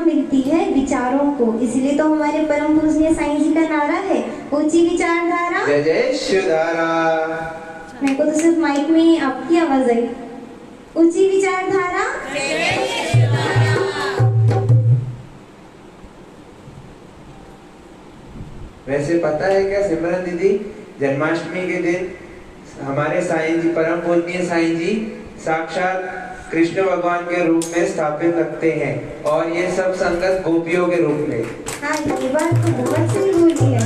मिलती है विचारों को। इसलिए तो हमारे परम पूजनीय साईं जी का नारा है, ऊंची विचारधारा जय जय शिवधारा। मेरे को तो सिर्फ माइक में ही आपकी आवाज आई। ऊंची विचारधारा वैसे पता है क्या सिमरन दीदी, जन्माष्टमी के दिन हमारे साईं जी, परम पूजनीय साईं जी साक्षात कृष्ण भगवान के रूप में स्थापित लगते हैं और ये सब संगत गोपियों के रूप में। हाँ, ये बात तो बहुत सही बोली है।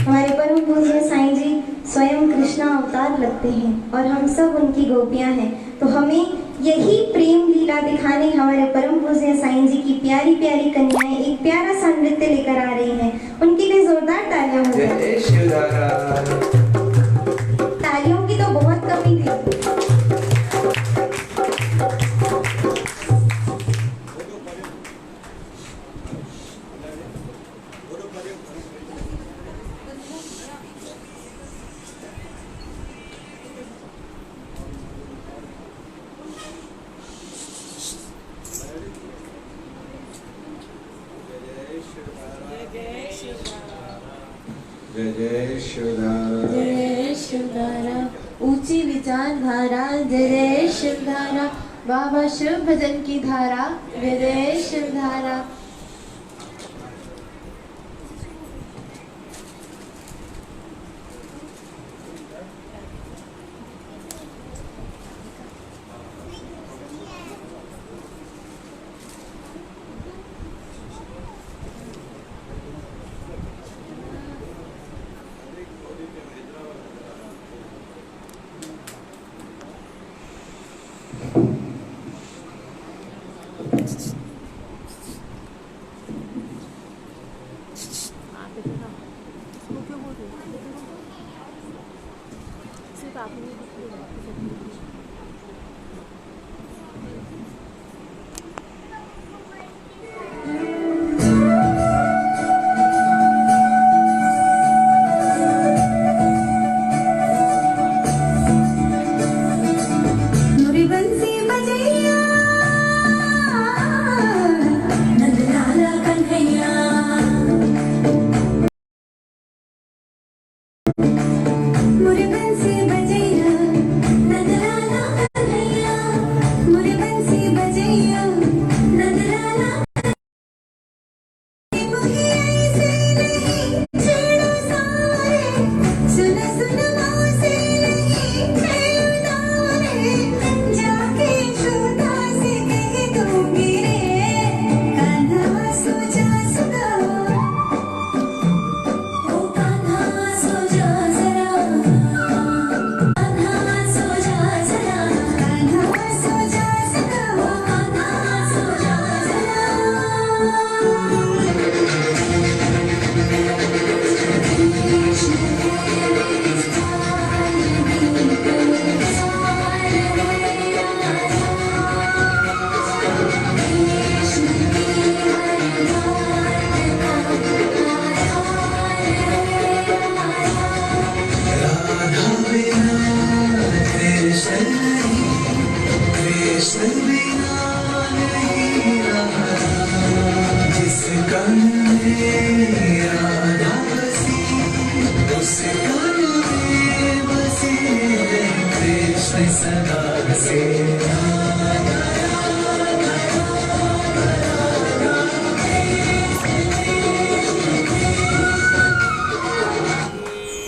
हमारे परम पूज्य साईं जी स्वयं कृष्ण अवतार लगते हैं और हम सब उनकी गोपियां हैं। तो हमें यही प्रेम लीला दिखाने हमारे परम पूज्य साईं जी की प्यारी प्यारी कन्याएं एक प्यारा सा नृत्य लेकर आ रही हैं। उनके लिए जोरदार तालियां हो जाए। जय शिवधारा। तालियों की तो बहुत कमी थी। जय जय शिवधारा। जय शिवधारा, ऊंची विचारधारा। जय जय शिवधारा, बाबा शिव भजन की धारा। जय जय शिवधारा।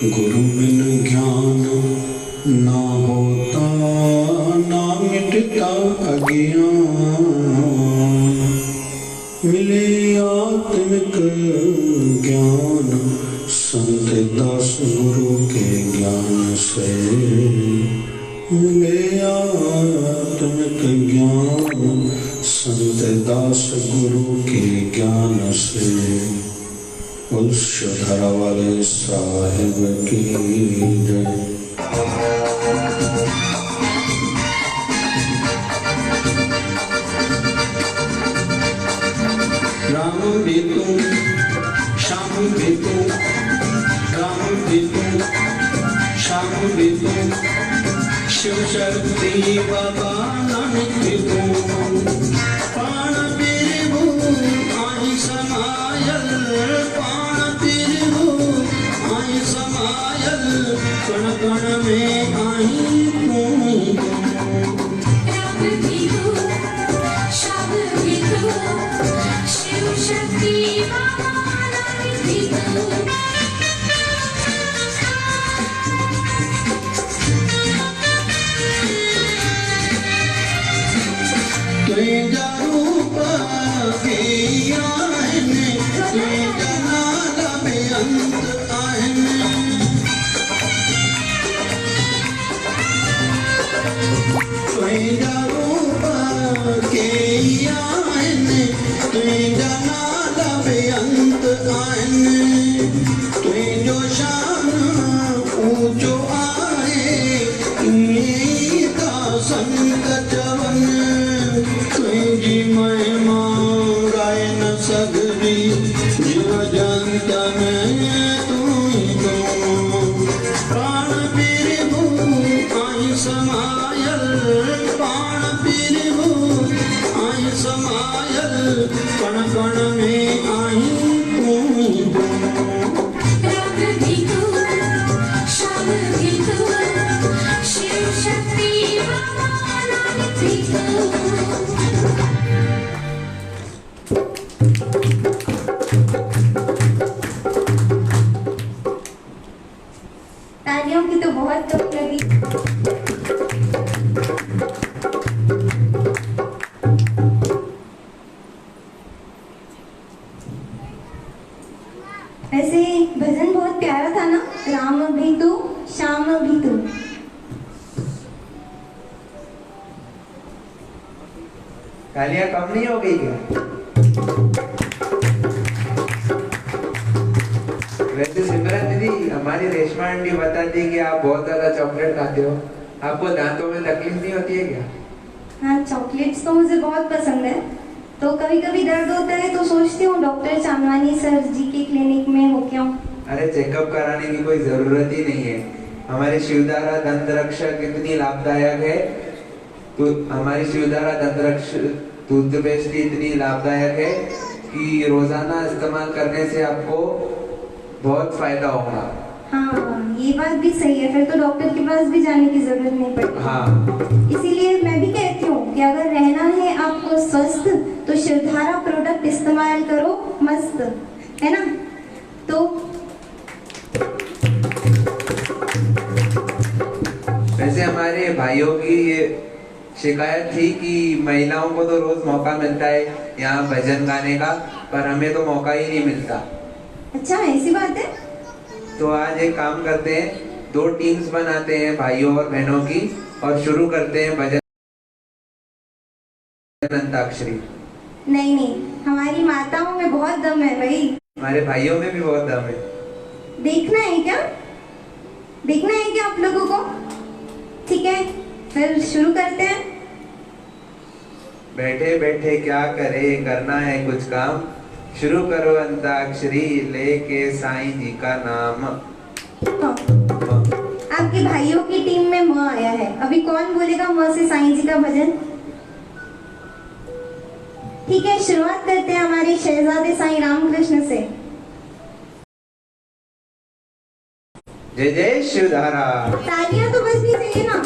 गुरु बिन ज्ञान ना होता, ना मिटता अज्ञान। मिले आत्मिक ज्ञान संत दास गुरु के ज्ञान से। मिले आत्मिक ज्ञान संत दास गुरु के ज्ञान से। उस शिवधारा वाले साहिब की जय। राम भी तू, श्याम भी तू, राम भी तू, श्याम भी तू, शिव शक्ति बाबा नानक भी तू। प्राण मेरे भू आहिनि तुंहिंजा नाला बेअंत आहिनि तुंहिंजा रूप केई आहिनि तुंहिंजा नाला बेअंत आहिनि तुंहिंजो शान ऊंचो आहे ईअं था संत चवनि तुंहिंजी महिमा ॻाए न सघिबी जीव जंत में तूं ई तूं पाण प्रभु आई समायल पाण प्रभु आई समायल कण कण में आई तूं ई तूं राम भी तू श्याम भी तू शिव शक्ति बाबा नानक भी तू तालियों की तो बहुत कम लगी। वैसे भजन बहुत प्यारा था ना, राम भी तू श्याम भी तू। तालियां कम नहीं हो गई क्या? वैसे सिमरन दीदी, हमारी रेशमा आंटी बताती है कि आप बहुत ज्यादा चॉकलेट खाते हो, आपको दांतों में तकलीफ नहीं होती है क्या? हाँ, चॉकलेट्स तो मुझे बहुत पसंद है। तो कभी कभी दर्द होता है तो सोचती हूँ डॉक्टर चांदवानी सर जी के क्लिनिक में हो क्यों। अरे चेकअप कराने की कोई जरूरत ही नहीं है। हमारी शिवधारा दंत रक्षक इतनी लाभदायक है, तो हमारी शिवधारा दंत रक्षक टूथपेस्ट इतनी लाभदायक है कि रोजाना इस्तेमाल करने से आपको बहुत फायदा होगा। हाँ, ये बात भी सही है, फिर तो डॉक्टर के पास भी जाने की जरूरत नहीं पड़ती। हाँ, इसीलिए मैं भी कहती हूँ कि अगर रहना है आपको स्वस्थ तो शिवधारा प्रोडक्ट इस्तेमाल करो, मस्त है ना। तो वैसे हमारे भाइयों की ये शिकायत थी कि महिलाओं को तो रोज मौका मिलता है यहाँ भजन गाने का, पर हमें तो मौका ही नहीं मिलता। अच्छा, ऐसी बात है। तो आज एक काम करते हैं, 2 टीम्स बनाते हैं भाइयों और बहनों की और शुरू करते हैं भजन अंताक्षरी। नहीं नहीं, हमारी माताओं में बहुत दम है भाई। हमारे भाइयों में भी बहुत दम है। देखना है क्या? देखना है क्या आप लोगों को? ठीक है, फिर शुरू करते हैं। बैठे बैठे क्या करे, करना है कुछ काम, शुरू करो अंताक्षरी लेके साईं जी का नाम। हाँ, आपके भाइयों की टीम में म आया है। अभी कौन बोलेगा म से साईं जी का भजन? ठीक है, शुरुआत करते हैं हमारे शहजादे साईं रामकृष्ण से। जय जय शिवधारा। तालियां तो बजनी चाहिए ना।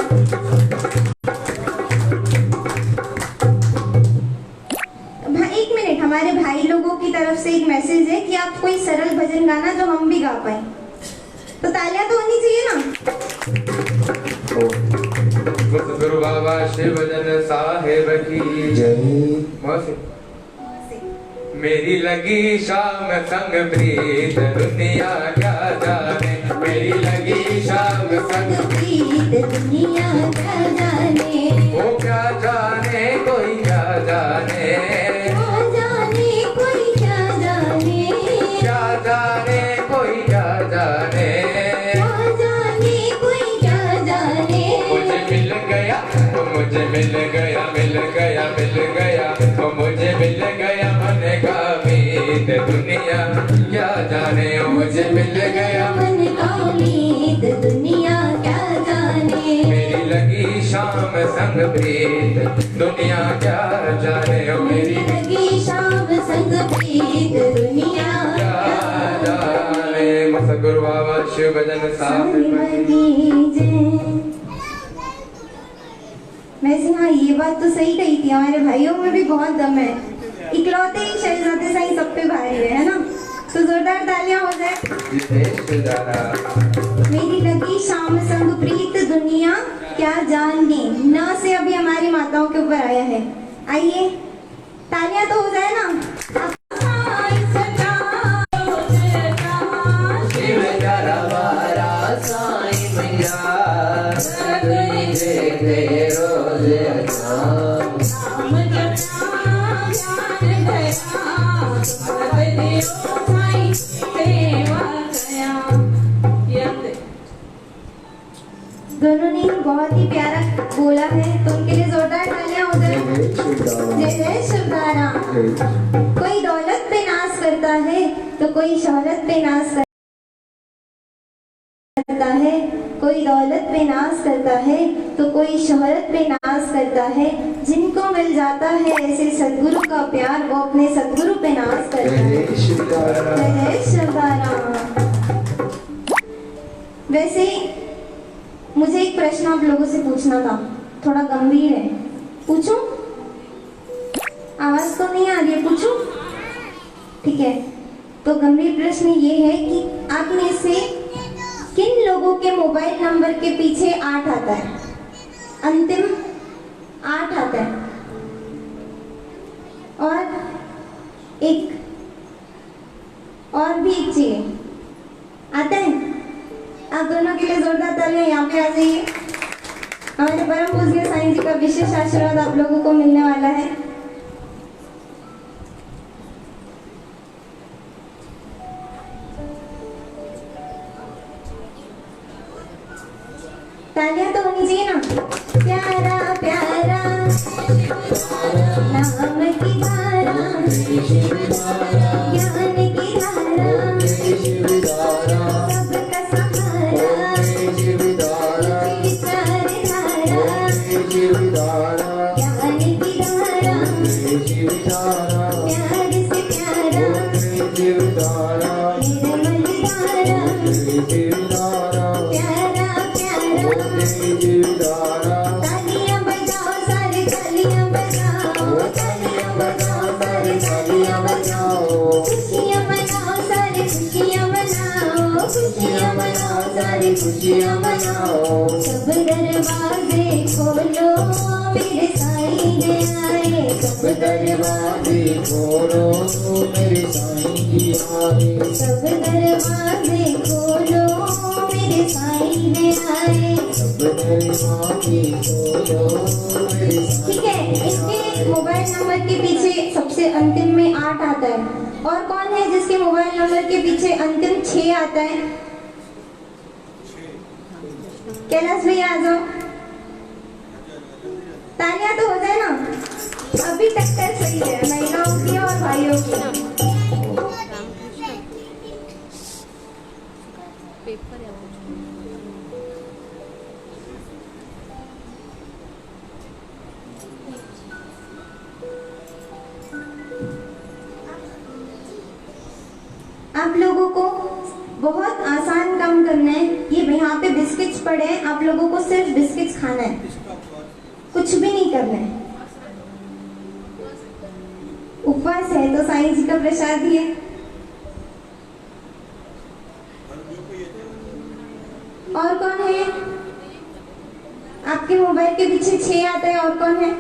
एक मिनट, हमारे भाई लोगों की तरफ से एक मैसेज है कि आप कोई सरल भजन गाना जो हम भी गा पाए, तो तालियां तो होनी चाहिए ना। गुरु बाबा शिव जन साहेब की जय। मेरी लगी शाम संग प्रीत दुनिया क्या जाने, मेरी लगी शाम संग प्रीत दुनिया क्या जाने, वो क्या जाने कोई क्या जाने, क्या जाने कोई क्या जाने, क्या जाने कोई क्या जाने, क्या जाने कोई क्या जाने। मुझे मिल गया, मुझे मिल गया, मिल गया, मिल गया, मुझे मिल गया मन का मीत दुनिया क्या जाने, मुझे मिल गया मन का मीत दुनिया क्या जाने। मेरी लगी शाम संग प्रीत दुनिया क्या जाने, मेरी लगी शाम संग प्रीत दुनिया क्या जाने। सतगुरु बाबा शिव भजन साहिब की जय। वैसे हाँ, ये बात तो सही कही थी, हमारे भाइयों में भी बहुत दम है। इकलौते ही शहजादे साईं सब पे भारी है ना। तो जोरदार तालियां हो जाए। मेरी लगी शाम संग प्रीत दुनिया क्या जाने, न से अभी हमारी माताओं के ऊपर आया है। आइए तालियां तो हो जाए ना। शिव दरबारा साईं मैया सगरी दे रोज दोनों ने बहुत ही प्यारा बोला है, तो उनके लिए जोरदार तालियां हो जाए। जय जय शिवदारा। कोई दौलत पे नाज करता है तो कोई शोहरत पे नाज करता है, कोई दौलत पे नाज करता है तो कोई शोहरत पे नाज करता है। जिनको मिल जाता है ऐसे सदगुरु का प्यार, वो अपने सदगुरु पे नाज करता है। जय जय शिवदारा। वैसे मुझे एक प्रश्न आप लोगों से पूछना था, थोड़ा गंभीर है, पूछूं? आवाज तो नहीं आ रही है, पूछूं? ठीक है, तो गंभीर प्रश्न ये है कि आप में से किन लोगों के मोबाइल नंबर के पीछे 8 आता है? अंतिम 8 आता है। और भी एक चाहिए, आता है? आप दोनों के लिए जोरदार तालियां यहाँ पे आ जाइए। हमारे परम पूज्य साईं जी का विशेष आशीर्वाद आप लोगों को मिलने वाला है। तालियां तो होनी चाहिए ना। प्यारा प्यारा नाम की धारा, ज्ञान की धारा, सबका सहारा, विचार धारा, ज्ञान की धारा, प्यार से प्यारा, निर्मल धारा, प्यारा प्यारा। तालियां बजाओ सारे, तालियां बजाओ, तालियां बजाओ सारे, तालियां बजाओ। खुशियां मनाओ सारे, खुशियां मनाओ, खुशियां मनाओ सारे, खुशियां मनाओ। सब दरवाजे खोलो मेरे साईं जी आए, सब दरवाजे खोलो मेरे साईं जी आए, सब दरवाजे खोलो मेरे साईं जी आए, सब दरवाजे खोलो मेरे साईं। ठीक है, इनके मोबाइल नंबर के पीछे सबसे अंतिम में 8 आता है। और कौन है जिसके मोबाइल नंबर के पीछे अंतिम 6 आता है? कैलाश भैया आ जाओ। तालियां तो हो जाए ना। अभी टक्कर सही है महिलाओं की और भाइयों की। आप लोगों को बहुत आसान काम करना है। ये यहाँ पे बिस्किट्स पड़े हैं, आप लोगों को सिर्फ बिस्किट्स खाना है, कुछ भी नहीं करना है। उपवास है तो साईं जी का प्रसाद ही है। और कौन है? आपके मोबाइल के पीछे 6 आता है। और कौन है?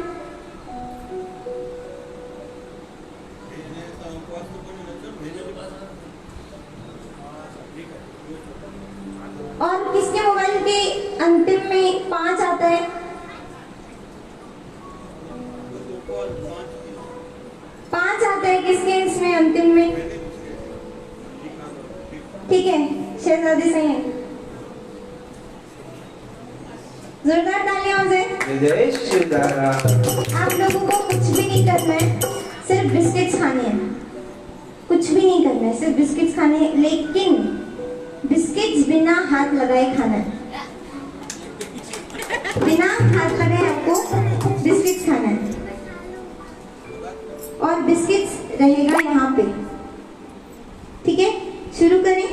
और किसके मोबाइल के अंतिम में 5 आता है? पांच आता है किसके इसमें अंतिम में? ठीक है, शहजादी सही है। जोरदार तालियां हो जाए। जय शिवदारा। आप लोगों को कुछ भी नहीं करना है, सिर्फ बिस्किट्स खाने हैं। कुछ भी नहीं करना है, सिर्फ बिस्किट्स खाने हैं, लेकिन बिस्किट्स बिना हाथ लगाए खाना है। बिना हाथ लगाए आपको बिस्किट्स खाना है। और बिस्किट्स रहेगा यहाँ पे। ठीक है, शुरू करें।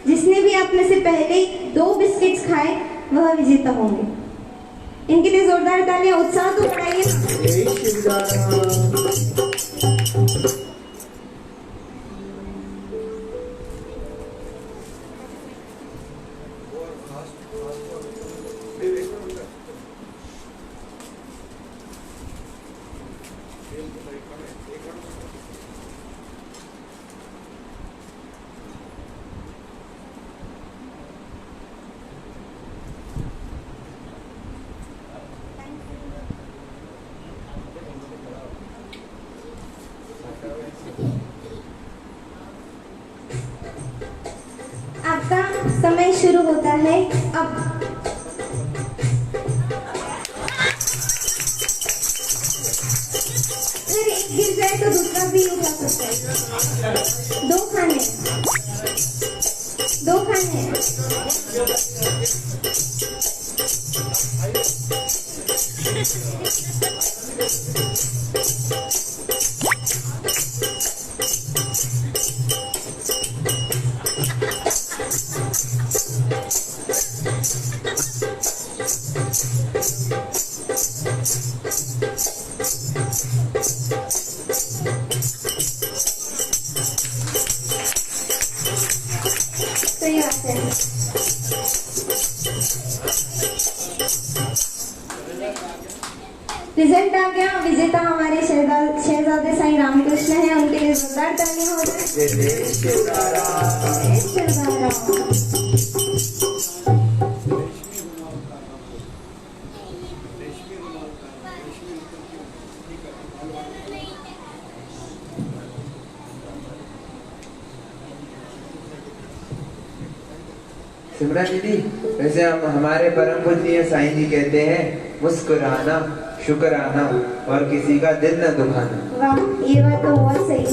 जिसने भी आप में से पहले 2 बिस्किट्स खाए वह विजेता होंगे। इनके लिए जोरदार तालियां, उत्साह तो बढ़ाइए। समय शुरू होता है अब। अगर एक गिर जाए तो दूसरा भी उठा सकता है। दो खाने सही बात है। रिजल्ट आ गया। विजेता हमारे शहजादे साईं रामकृष्ण है। उनके लिए जोरदार तालियां हो जाए। जय जय शिवराम। जय शिवराम। सिमरन दीदी, वैसे हम हमारे परम पूजनीय साईं जी कहते हैं मुस्कुराना शुक्राना और किसी का दिल न दुखाना। वाह, ये बात तो बहुत सही है।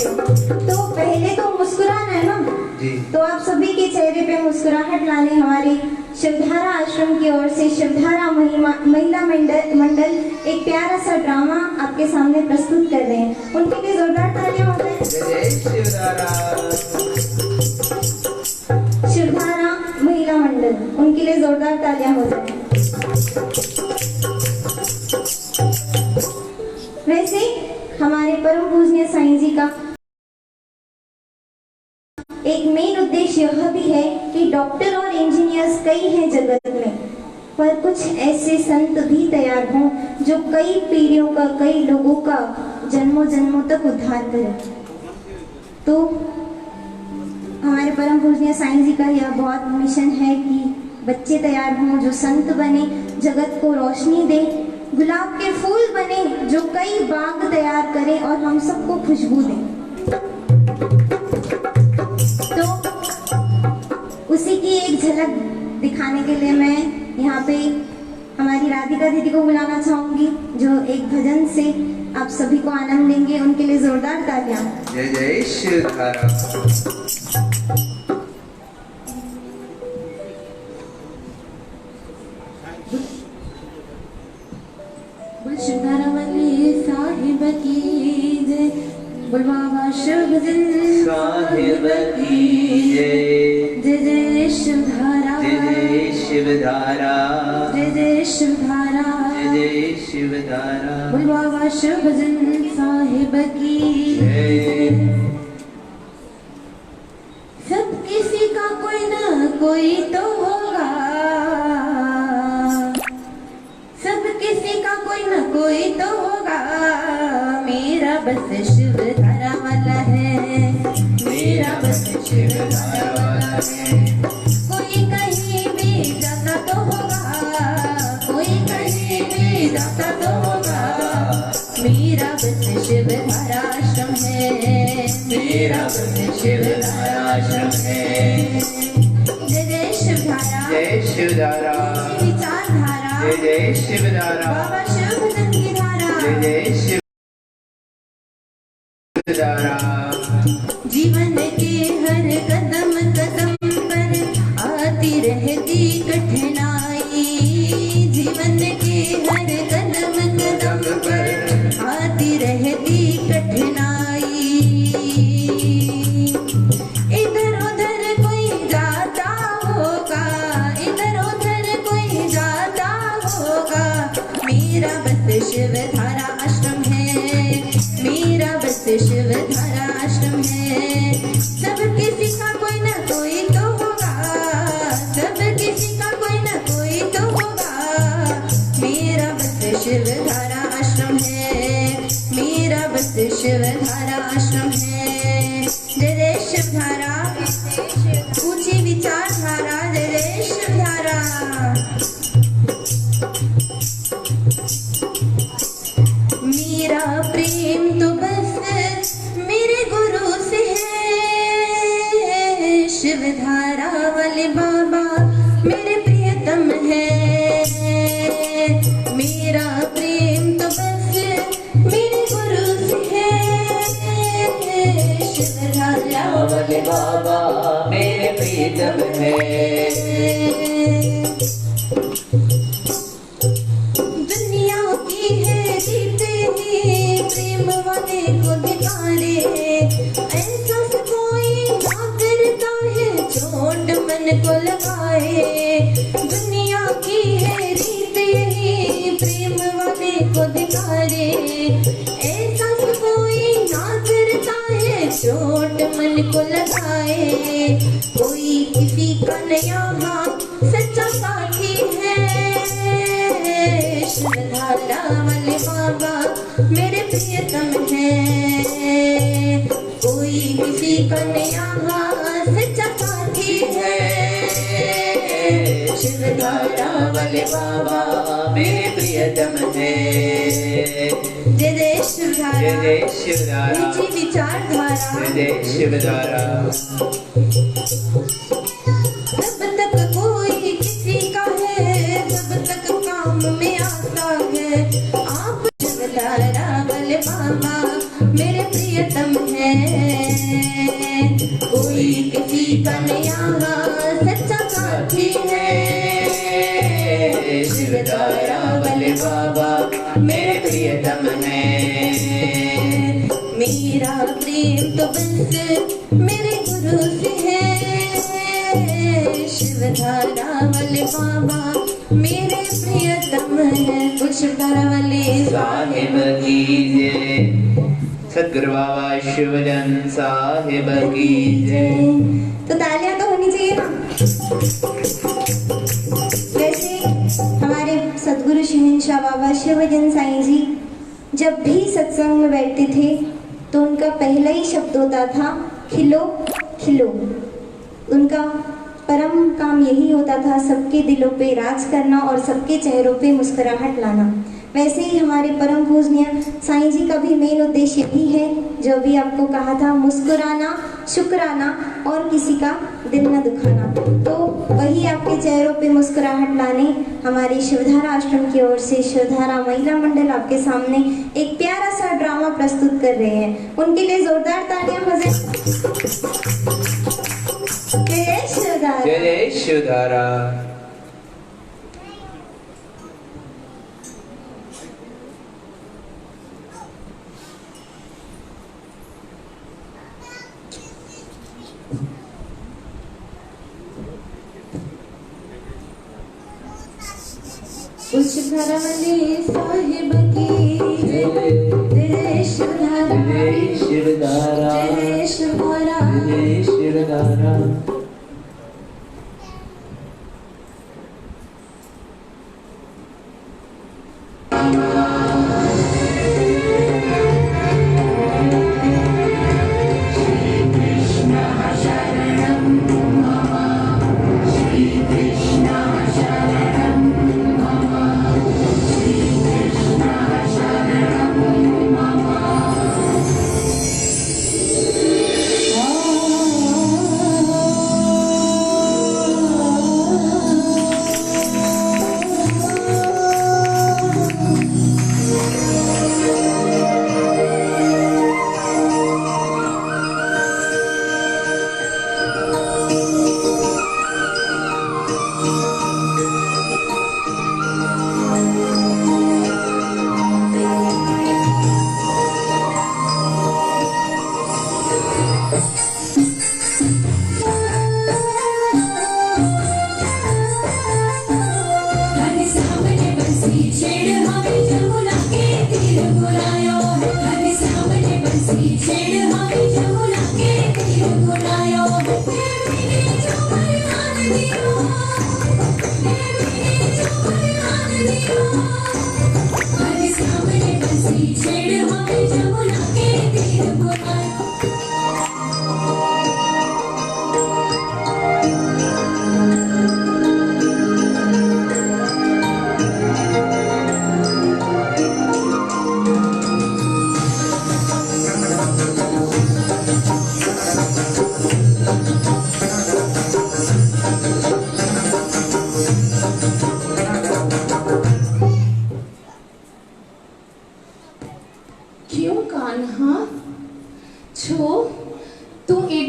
तो पहले तो मुस्कुराना है ना जी। तो आप सभी के चेहरे पे मुस्कुराहट लाने हमारी शिवधारा आश्रम की ओर से शिवधारा महिला मंडल एक प्यारा सा ड्रामा आपके सामने प्रस्तुत कर रहे हैं। उनके लिए जोरदार तालियां हो जाए। जय जय शिवराम। शिवधारा महिला मंडल, उनके लिए जोरदार तालियां हो जाए। वैसे हमारे परम पूजनीय साईं जी का एक मेन उद्देश्य यह भी है कि डॉक्टर और इंजीनियर्स कई हैं जगत में, पर कुछ ऐसे संत भी तैयार हों जो कई पीढ़ियों का, कई लोगों का जन्मों जन्मों तक उद्धार करें। तो हमारे परम पूजनीय साईं जी का यह बहुत मिशन है कि बच्चे तैयार हों जो संत बने, जगत को रोशनी दे, गुलाब के फूल बने जो कई बाग तैयार करें और हम सबको खुशबू दें। तो उसी की एक झलक दिखाने के लिए मैं यहाँ पे हमारी राधिका दीदी को बुलाना चाहूंगी जो एक भजन से आप सभी को आनंद देंगे। उनके लिए जोरदार तालियां। जय जय शिवधारा। शिवधारा वाली साहिब की जय। बोल बाबा शिवभजन साहिब की जय। जय जय शिवधारा। जय जय शिवधारा। जय जय शिवधारा। जय जय शिवधारा। बोल बाबा शिवभजन साहिब की जय। सब किसी का कोई ना कोई तो होगा, सब किसी का कोई ना कोई तो होगा, मेरा बस शिवधारा वाला है, मेरा बस शिवधारा वाला है। कोई कहीं भी जाता तो होगा, कोई कहीं भी जाता तो होगा, मेरा बस शिवधारा आश्रम है, मेरा बस शिवधारा आश्रम है। जय जय शिवधारा। जय शिवधारा। विचारधारा। जय जय शिवधारा। बाबा शिवभजन की धारा। जय जय शिवधारा। जीवन के हर कदम कदम पर आती रहती कठिनाई, जीवन के हर कदम कदम पर आती रहती कठिनाई। इधर उधर कोई जाता होगा, इधर उधर कोई जाता होगा, मेरा बस शिवधारा आश्रम है, मेरा बस शिवधारा आश्रम है। सब किसी का कोई ना कोई तो होगा, सब किसी का कोई ना कोई तो होगा, मेरा बस शिवधारा आश्रम है, मेरा बस शिवधारा आश्रम है। जय जय शिवधारा। ऊंची विचारधारा। जय जय शिवधारा। मेरा प्रेम तो बस मेरे गुरु से है, शिवधारा वाले बाबा शिवधारा वाले बाबा मेरे प्रियतम है। दुनिया की है जीते ही प्रेम वाले को धिकारे, ऐसा कोई ना करता है चोट मन को लगाए। दुनिया की है रीत यही प्रेम वाले को धिकारे, ऐसा कोई ना करता है चोट मन को लगाए। कोई किसी का यहाँ सच्चा साथी है, शिवधारा वाले बाबा मेरे प्रियतम है। कोई किसी का यहाँ सच्चा साथी है, शिवधारा वाले बाबा मेरे प्रियतम है। जय जय शिवधारा, जय जय शिवधारा, ऊंची विचारधारा। जय जय शिवधारा। जब तक कोई किसी का है तब तक काम में आता है। आप शिवधारा वाले बाबा मेरे प्रियतम है। कोई किसी का यहाँ सच्चा साथी है, शिवधारा वाले बाबा मेरे प्रियतम है। मेरा प्रेम तो बस मेरे गुरु से है, शिवधारा वाले बाबा मेरे प्रियतम है। कुछ शिवधारा वाले साहिब की जय, सद्गुरु बाबा शिवजन साहिब की जय। तो तालियां तो होनी चाहिए ना। वैसे हमारे सद्गुरु शहंशाह बाबा शिवजन साईं जी जब भी सत्संग में बैठते थे तो उनका पहला ही शब्द होता था खिलो खिलो। उनका परम काम यही होता था सबके दिलों पे राज करना और सबके चेहरों पे मुस्कुराहट लाना। वैसे ही हमारे परम पूजनीय साईं जी का भी मेन उद्देश्य यही है, जो भी आपको कहा था, मुस्कुराना, शुक्राना और किसी का दिल न दुखाना। तो वही आपके चेहरों पे मुस्कुराहट लाने हमारे शिवधारा आश्रम की ओर से शिवधारा महिला मंडल आपके सामने एक प्यारा सा ड्रामा प्रस्तुत कर रहे हैं। उनके लिए जोरदार तालियां बजाएं। जय शिवधारा, जय जय शिवधारा। उस शिवधारा वाले साहिब की जय, जय शिवधारा, जय शिवधारा, जय शिवधारा। जय शिवधारा।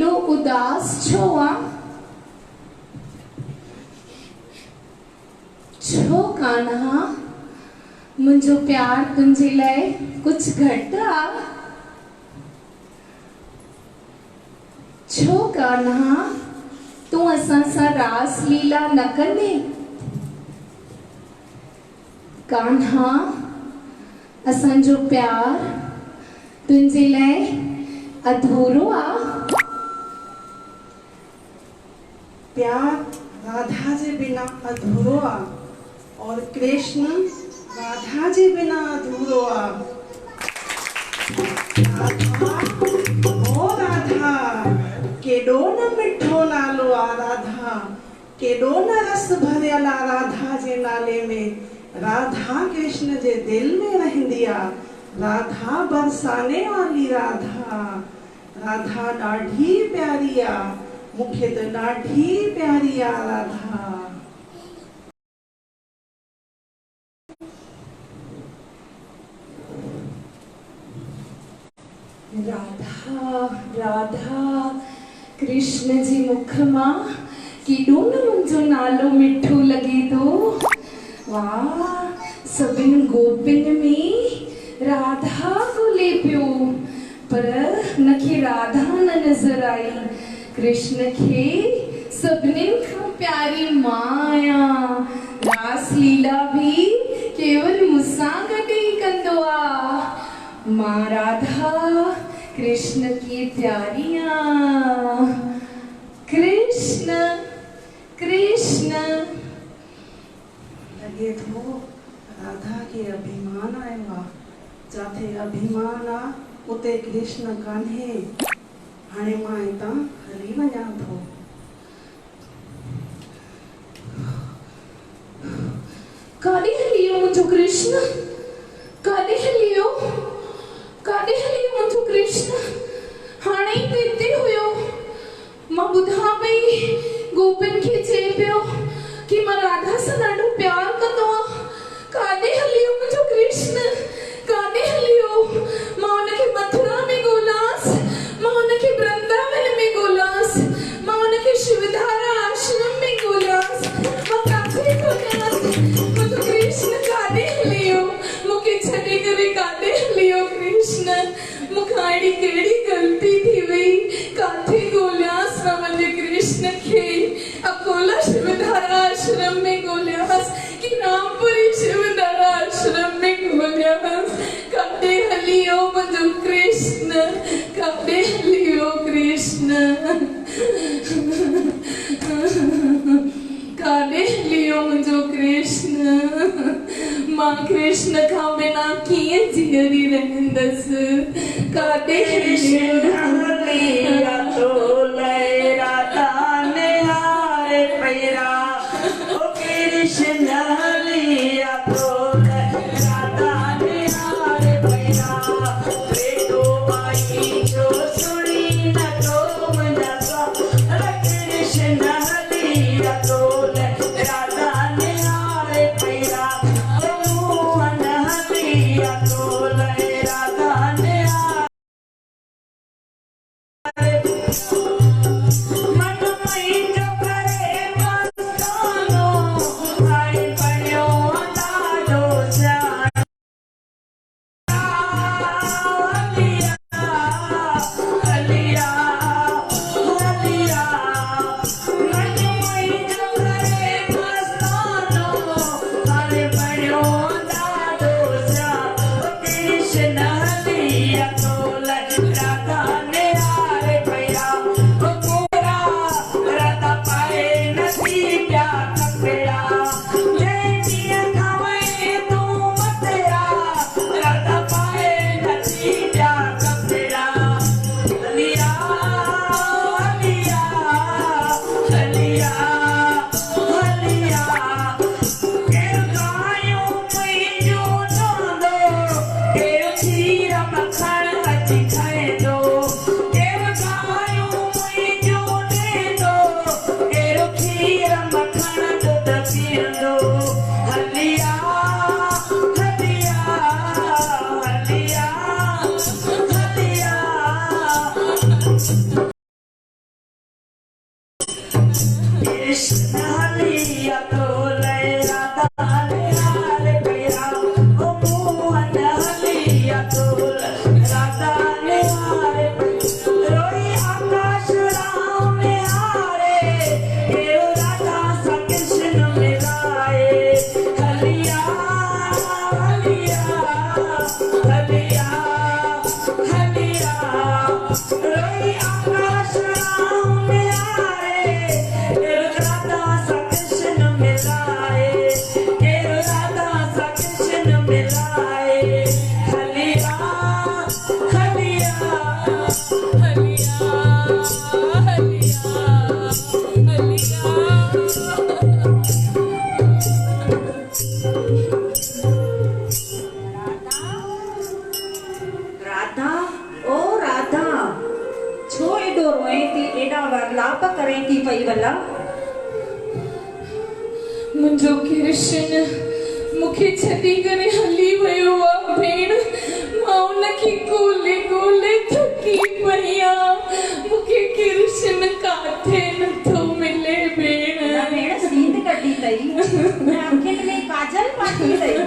एडो उदास छो आ छो कान्हा मुझो प्यार तुझे लाए कुछ घट आ छो कान्हा तू असां सां रास लीला न कंदे कान्हा असांजो प्यार तुझे लाए अधूरो आ प्यार राधा जे बिना अधूरो आ और कृष्ण राधा जे बिना अधूरो आ राधा ओ राधा केडो न मिठो नालो आ राधा केडो न रस भरियल आ राधा जे नाले में राधा कृष्ण जे दिल में रहंदी आ राधा बरसाने वाली राधा राधा ॾाढी प्यारी आ मूंखे त ॾाढी प्यारी आ राधा राधा राधा कृष्ण जी मुख मां केॾो न मुंहिंजो नालो मिठो लॻे थो वाह सभिनि गोपियुनि में राधा ॻोल्हे पियो पर हुनखे राधा न नज़र आई कृष्ण खे सभिनीनि खां प्यारी मां आहियां रास लीला भी केवल मूंसां गॾु ई कंदो आहे मां राधा कृष्ण की प्यारी आहियां कृष्ण कृष्ण लॻे थो राधा खे अभिमान आयो आहे जिथे अभिमान आहे उते कृष्ण कान्हे हाणे मां हितां हली वञां थो काॾे हली वियो मुंहिंजो कृष्ण काॾे हली वियो मुंहिंजो कृष्ण हाणे ई त हिते हुयो मां ॿुधां पई गोपियुनि खे चए पियो कि मां राधा सां ॾाढो प्यार कंदो आहियां काॾे हली वियो मुंहिंजो कृष्ण काॾे हली वियो मां हुनखे मथुरा में ॻोल्हांस मां हुनखे वृंदावन में ॻोल्हांस मां हुनखे शिवधारा आश्रम में ॻोल्हांस मां काथे ॻोल्हांस मुंहिंजो कृष्ण काॾे हली वियो मूंखे छॾे करे काॾे हली वियो कृष्ण मूंखां अहिड़ी कहिड़ी ग़लती थी वई काथे ॻोल्हांस मां मुंहिंजे कृष्ण खे अकोला शिवधारा आश्रम में ॻोल्हांस कि रामपुरी शिवधारा आश्रम में ॻोल्हांस काॾे हली वियो मुंहिंजो कृष्ण काॾे हली वियो कृष्ण काॾे हली वियो मुंहिंजो कृष्ण मां कृष्ण खां बिना कीअं जीअरी रहंदसि काॾे हली राधा कृष्ण हलिया तो लय राधा निहार गया ओ मोहन हलिया तो राधा निहार रोई आकाश राम निहारे ये राधा सा कृष्ण मिलाए हलिया हलिया हलिया हलिया रोई आकाश राम निहारे ये राधा सा कृष्ण मिलाए ये राधा सा कृष्ण मिलाए हलिया हलिया हलिया राधा ओ राधा छो एडो रोए थी एडा वार्लाप करे थी पई भला मुंहिंजो कृष्ण मूंखे छॾी करे हली वियो आहे भेण मां उनखे ॻोल्हे ॻोल्हे थकी पई आहियां मूंखे कृष्ण काथे नथो मिले भेण न भेण सींद कढी अथई न अखियुनि में काजल पाती अथई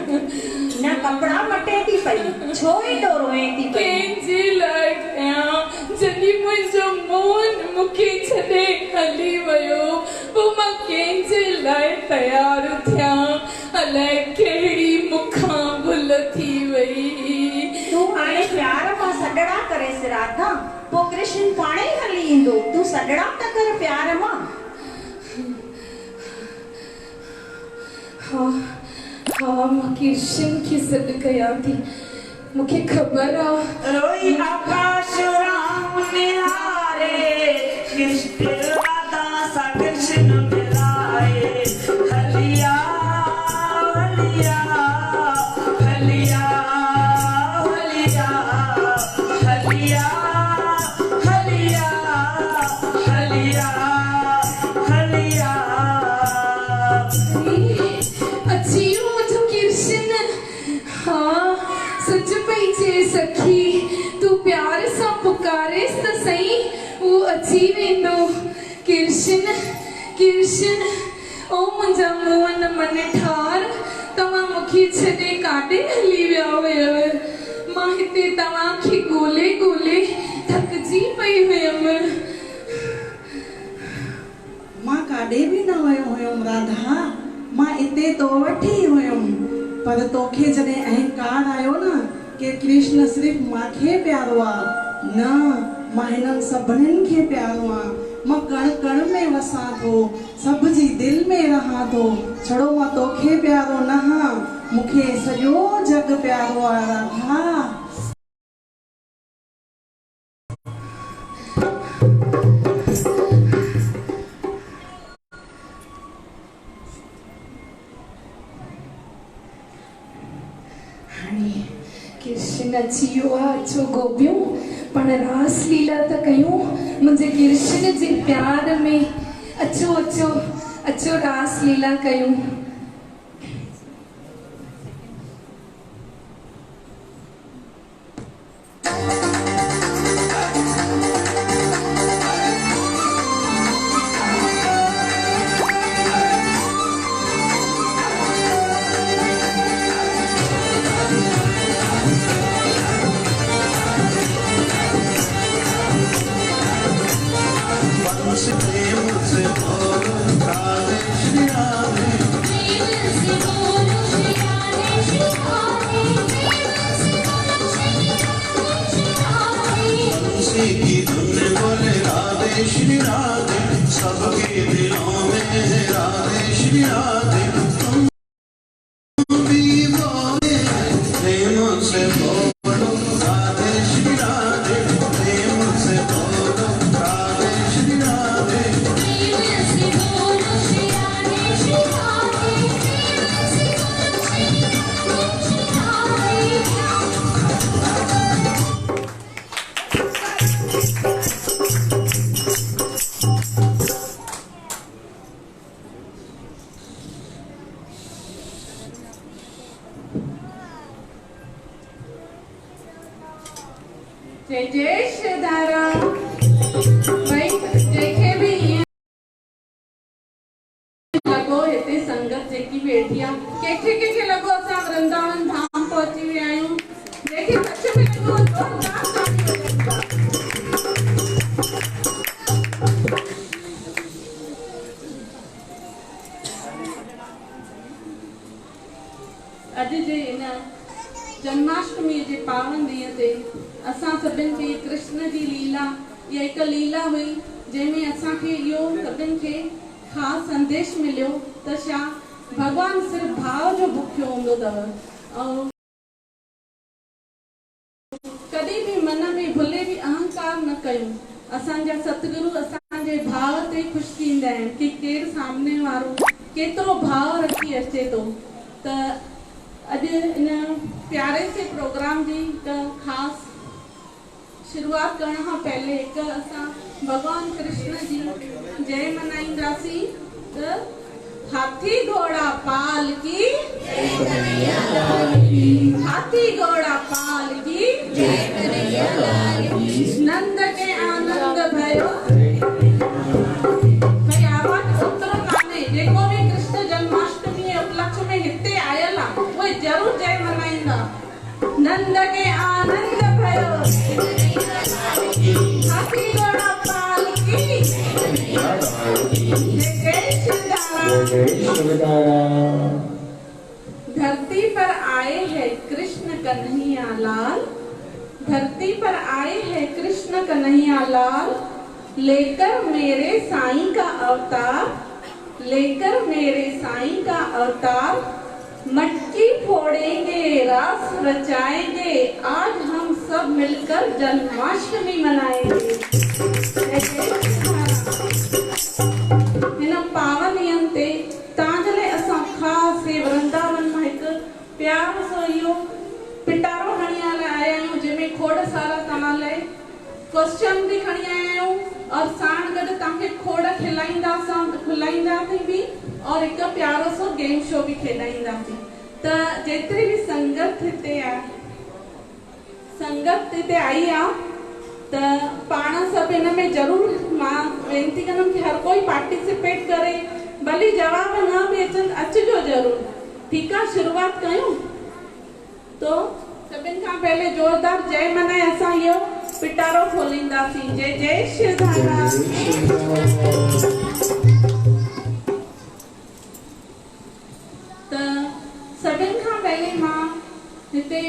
न कपड़ा मटे थी पई छो एडो रोए थी पई कंहिंजे लाइ कयां जॾहिं मुंहिंजो मोहन मूंखे छॾे हली वियो पोइ मां कंहिंजे लाइ तयार थियां अलाए कहिड़ी मूंखां भुल थी वई तूं हाणे प्यार मां सॾड़ा करेसि राधा पोइ कृष्ण पाणे ई हली ईंदो तूं सॾड़ा त कर प्यार मां हाँ हाँ मां कृष्ण खे सॾ कयां थी मूंखे ख़बर आहे रोई आकाश राम निहारे कृष्ण राधा सा कृष्ण मिलाए हलिया हलिया हलिया हलिया हलिया हलिया हलिया हलिया अची वियो मुंहिंजो कृष्ण हाँ सच पई चए सखी तूं प्यार सां पुकारेस त सही उहो अची वेंदो कृष्ण कृष्ण ओ मुंहिंजा मोहन मन ठार तव्हां मूंखे छॾे काॾे हली विया हुयव मां हिते तव्हांखे ॻोल्हे ॻोल्हे थकिजी पई हुयमि मां काॾे बि न वियो हुयमि राधा मां हिते तो वठी हुयमि पर तोखे जॾहिं अहंकार आयो न कि कृष्ण सिर्फ़ मूंखे प्यारो आहे न मां हिननि सभिनीनि खे प्यारो आहे मां कण कण में वसां थो सभ जी दिलि में रहां थो छड़ो मां तोखे प्यारो न आहियां मूंखे सॼो जग प्यारो आहे राधा हाणे कृष्ण अची वियो आहे अचो गोपियूं पण रास लीला त कयूं मुंहिंजे कृष्ण जे प्यार में अचो अचो अचो रास लीला कयूं श्री राधे सबके दिलों में है राधे श्री राधे तुम भी बोले प्रेम से बोलो राधे श्री राधे प्रेम से बोलो राधे श्री राधे पावन ॾींहं ते असां सभिनि खे कृष्ण जी लीला, इहा हिकु लीला हुई जंहिंमें असांखे इहो सभिनि खे ख़ासि संदेश मिलियो त छा भॻवानु सिर्फ़ु भाव जो बुखियो हूंदो अथव ऐं कॾहिं बि मन में भुले बि अहंकार न कयूं। असांजा सतगुरु असांजे भाव ते ख़ुशि थींदा आहिनि कि केरु सामने वारो केतिरो भाव रखी अचे थो। त अॼु इन प्यारे से प्रोग्राम जी हिकु ख़ासि शुरूआत करण खां पहले हिकु असां भॻवानु कृष्ण जी जय मनाईंदासीं त हाथी घोड़ा पाल की, हाथी घोड़ा पाल की, नंद के आनंद भयो। भाई आवाज उतरो काने जेको भी कृष्ण जन्माष्टमी जे उपलक्ष्य में हिते आयल आहे उहे जरूर जय मनाईंदा। नंद के आनंद भयो, हाथी घोड़ा पाल की, जय श्रीराम। धरती पर आए हैं कृष्ण कन्हैया लाल, धरती पर आए हैं कृष्ण कन्हैया लाल, लेकर मेरे साईं का अवतार, लेकर मेरे साईं का अवतार। मटकी फोड़ेंगे रास रचाएंगे, आज हम सब मिलकर जन्माष्टमी मनाएंगे। हिन पावन ॾींहं ते तव्हांजे लाइ असां ख़ासि वृंदावन मां हिकु प्यारो सो इहो पिटारो खणी आया आहियूं जंहिंमें खोड़ सारा तव्हां लाइ क्वेश्चन बि खणी आया आहियूं और साण गॾु तव्हांखे खोड़ खिलाईंदासीं बि और हिकु प्यारो सो गेम शो बि खेॾाईंदासीं। त जेतिरी बि संगत हिते आई आहे त पाण सभु हिन में ज़रूर मां वेनिती कंदमि कि हर कोई पार्टिसिपेट करे, भली जवाब न बि अचनि अचिजो ज़रूर। ठीकु आहे, शुरूआत कयूं। तो सभिनि खां पहले जोरदार जय मनाए असां इहो पिटारो खोलींदासीं। जय जय श्री राम। त सभिनि खां पहले मां हिते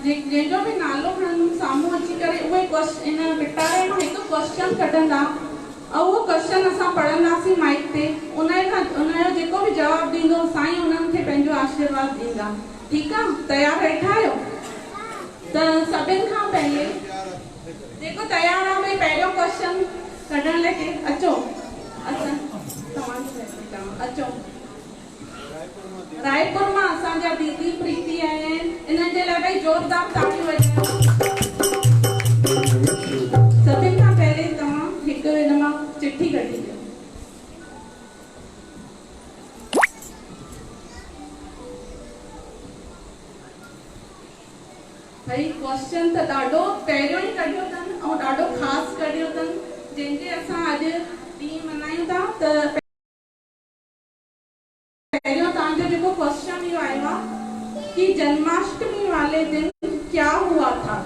जंहिंजो बि नालो खणंदमि साम्हूं अची करे उहे इन पिटारे मां हिकु क्वेश्चन कढंदा ऐं उहो क्वेश्चन असां पढ़ंदासीं माइक ते। उनजो जेको बि जवाबु ॾींदो साईं उन्हनि खे पंहिंजो आशीर्वाद ॾींदा। ठीकु आहे, तयारु वेठा आहियो? त सभिनि खां पहले जेको तयारु आहे भई पहिरियों क्वेश्चन कढण लाइ अचो। अचो रायपुर मां असांजा दीदी प्रीति आया आहिनि, इन जे लाइ भई जोरदार तालियूं वॼायो। सभिनि खां पहले तव्हां हिकु हिन मां चिठी कढी ॾियो। भई क्वेश्चन त ॾाढो पहिरियों ई कढियो अथनि ऐं ॾाढो ख़ासि कढियो अथनि जंहिंजे असां अॼु ॾींहुं मल्हायूं था। त पहिरियों तव्हांजो जेको क्वेश्चन इहो आयो आहे कि जन्माष्टमी वाले दिन क्या हुआ था?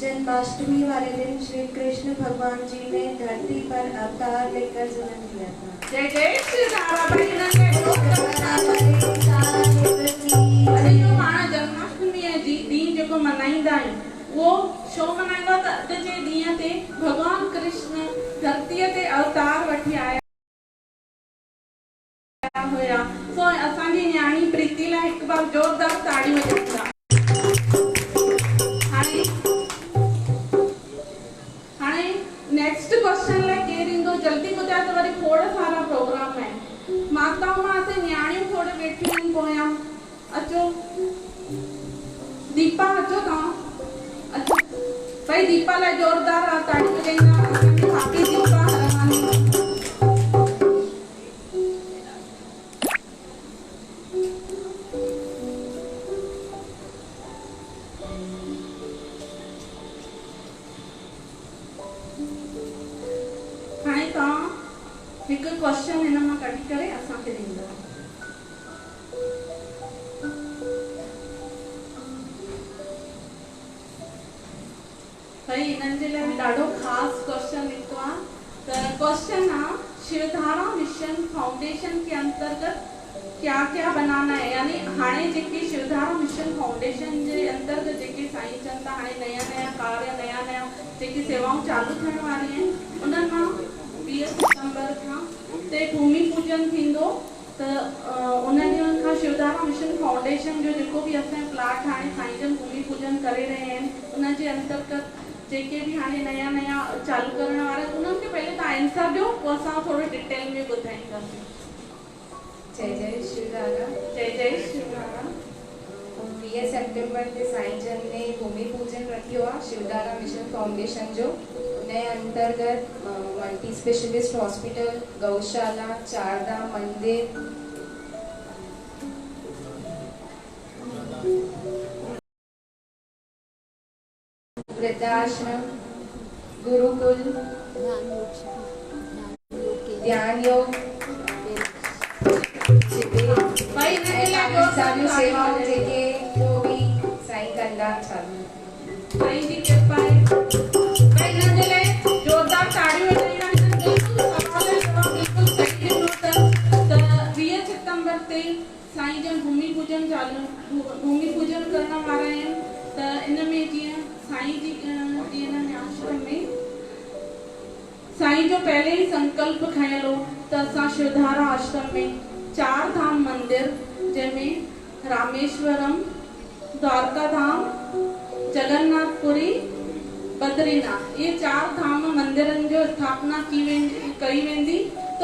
जन्माष्टमी वाले दिन श्री कृष्ण भगवान जी ने धरती पर अवतार लेकर जन्म लिया था। जय जय श्री राम। जो पाण जन्माष्टमी जी ॾींहुं जेको मल्हाईंदा आहियूं वो छो मल्हाईंदा त अॼु जे ॾींहं ते भगवान कृष्ण धरतीअ ते अवतार वठी आया हुया। सो असांजी न्याणी प्रीति लाइ हिकु बार जोरदार ताड़ियूं वॼाईंदा। हाणे नेक्स्ट क्वेश्चन लाइ केरु ईंदो जल्दी ॿुधाए त वरी खोड़ सारा प्रोग्राम आहिनि। माताऊं मां असां न्याणियूं खोड़ वेठियूं आहिनि पोयां। अचो दीपा, अचो तव्हां अचो। भाई दीपा लाइ जोरदार ताड़ियूं वॼाईंदा। असांजी भाभी दीपा हरवानी। हाणे तव्हां हिकु क्वेश्चन हिन मां कढी करे असांखे ॾींदव। भाई इन्हनि जे लाइ ॾाढो ख़ासि क्वेश्चन निकितो आहे। त क्वेश्चन आहे शिवधारा मिशन फाउंडेशन के अंतर्गत क्या क्या बनाना है, यानी हाणे जेके शिवधारा मिशन फाउंडेशन जे अंतर्गत जेके साईं चंद था हाणे नया नया कार्य नया जेके सेवाऊं चालू थियण वारी आहिनि उन्हनि मां 20 सितंबर खां ते भूमि पूजन थींदो। त उन ॾींहं खां शिवधारा मिशन फाउंडेशन जो जेको बि असांजो प्लाट हाणे साईं जन भूमि पूजन करे रहिया आहिनि उन जे अंतर्गत जेके भी हाणे नया चालू करण वारा उन्हनि खे पहले तव्हां आंसर ॾियो पोइ असां थोरो डिटेल में ॿुधाईंदासीं। जय जय शिवधारा। जय जय शिवधारा। 20 सितंबर ते साईं जन ने भूमि पूजन रखियो आहे शिवधारा मिशन फाउंडेशन जो। उन अंतर्गत मल्टी स्पेशलिस्ट हॉस्पिटल, गौशाला, चारधाम मंदिर, वृद्धाश्रम, गुरुकुल, ध्यान योग, सारियूं सेवाऊं जेके जो बि साईं कंदा चालू। साईं जी कृपा आहे। भाई हिन जे लाइ जोरदार ताड़ियूं वॼाईंदा बिल्कुलु सही ॾिनो त 20 सितंबर ते साईं जन भूमि पूजन करण वारा आहिनि। त इन में जीअं साईं जी जीअं आश्रम में साईं जो पहले ही संकल्प खयल हो त असां शिवधारा आश्रम में 4 धाम मंदिर जंहिंमें रामेश्वरम, द्वारका धाम, जगन्नाथपुरी, बद्रीनाथ ये 4 धाम मंदिरनि जो स्थापना कई वेंदी